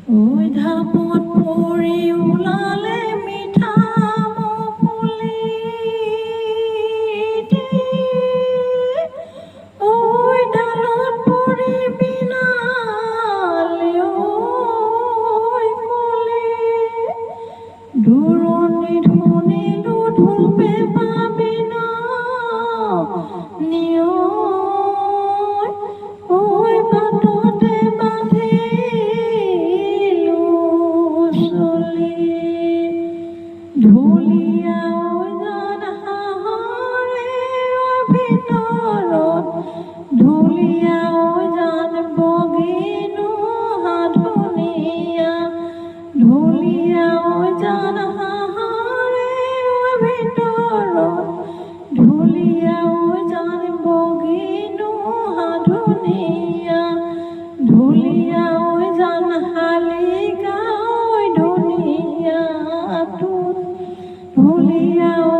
ওই ধাপত পৰি ওলালে মিঠা পুলি ওই ডালত পৰি বিনালে ওই কলি দূৰণিত শুনিলো ঢোল পেঁপা বিনা নিয় ওই বাটতে বান্ধিলো চলি ঢুলীয়া ঐ গান হাঁহৰে ভিতৰত ঢুলীয়া ঐ গান বগিনো সাধনীয়া ঢুলীয়া ঐ গান হাঁহৰে ভিতৰত ঢুলীয়া ঐ গান বগিনো সাধনীয়া ঢুলীয়া ঐ গান শালিকা ঐ ধুনীয়া ঢুলীয়া ঐ